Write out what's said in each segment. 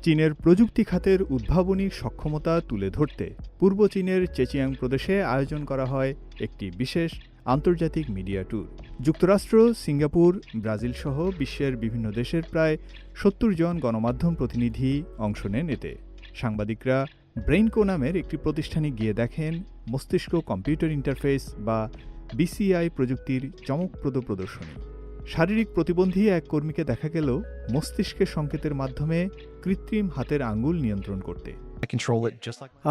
চীনের প্রযুক্তি খাতের উদ্ভাবনী সক্ষমতা তুলে ধরতে পূর্ব চীনের চেচিয়াং প্রদেশে আয়োজন করা হয় একটি বিশেষ আন্তর্জাতিক মিডিয়া ট্যুর। যুক্তরাষ্ট্র, সিঙ্গাপুর, ব্রাজিল সহ বিশ্বের বিভিন্ন দেশের প্রায় ৭০ জন গণমাধ্যম প্রতিনিধি অংশ নেন এতে। সাংবাদিকরা ব্রেইনকো নামের একটি প্রতিষ্ঠানে গিয়ে দেখেন মস্তিষ্ক কম্পিউটার ইন্টারফেস বা বিসিআই প্রযুক্তির চমকপ্রদ প্রদর্শনী। শারীরিক প্রতিবন্ধী এক কর্মীকে দেখা গেল মস্তিষ্কের সংকেতের মাধ্যমে কৃত্রিম হাতের আঙ্গুল নিয়ন্ত্রণ করতে।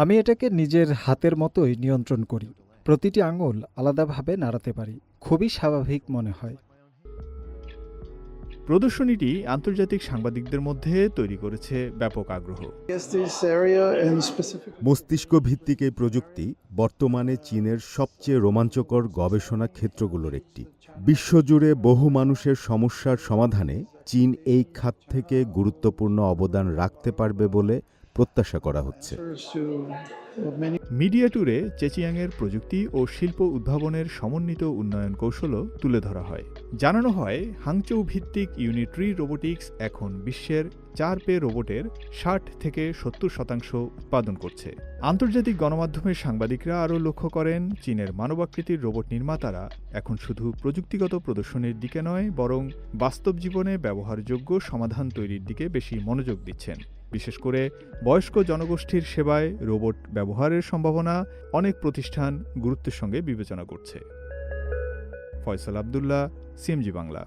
আমি এটাকে নিজের হাতের মতোই নিয়ন্ত্রণ করি। প্রতিটি আঙুল আলাদাভাবে নাড়াতে পারি। খুবই স্বাভাবিক মনে হয়। প্রদর্শনীটি আন্তর্জাতিক সাংবাদিকদের মধ্যে তৈরি করেছে ব্যাপক আগ্রহ। মস্তিষ্ক ভিত্তিক এই প্রযুক্তি বর্তমানে চীনের সবচেয়ে রোমাঞ্চকর গবেষণা ক্ষেত্রগুলোর একটি। বিশ্বজুড়ে বহু মানুষের সমস্যার সমাধানে চীন এই খাত থেকে গুরুত্বপূর্ণ অবদান রাখতে পারবে বলে প্রত্যাশা করা হচ্ছে। মিডিয়া ট্যুরে চেচিয়াংয়ের প্রযুক্তি ও শিল্প উদ্ভাবনের সমন্বিত উন্নয়ন কৌশলও তুলে ধরা হয়। জানানো হয়, হাংচৌ ভিত্তিক ইউনিট্রি রোবোটিক্স এখন বিশ্বের 4 পে রোবটের 60 থেকে 70% উৎপাদন করছে। আন্তর্জাতিক গণমাধ্যমের সাংবাদিকরা আরও লক্ষ্য করেন, চীনের মানবাকৃতির রোবট নির্মাতারা এখন শুধু প্রযুক্তিগত প্রদর্শনীর দিকে নয়, বরং বাস্তব জীবনে ব্যবহারযোগ্য সমাধান তৈরির দিকে বেশি মনোযোগ দিচ্ছেন। বিশেষ করে বয়স্ক জনগোষ্ঠীর সেবায় রোবট ব্যবহারের সম্ভাবনা অনেক প্রতিষ্ঠান গুরুত্বের সঙ্গে বিবেচনা করছে। ফয়সাল আব্দুল্লাহ, সিএমজি বাংলা।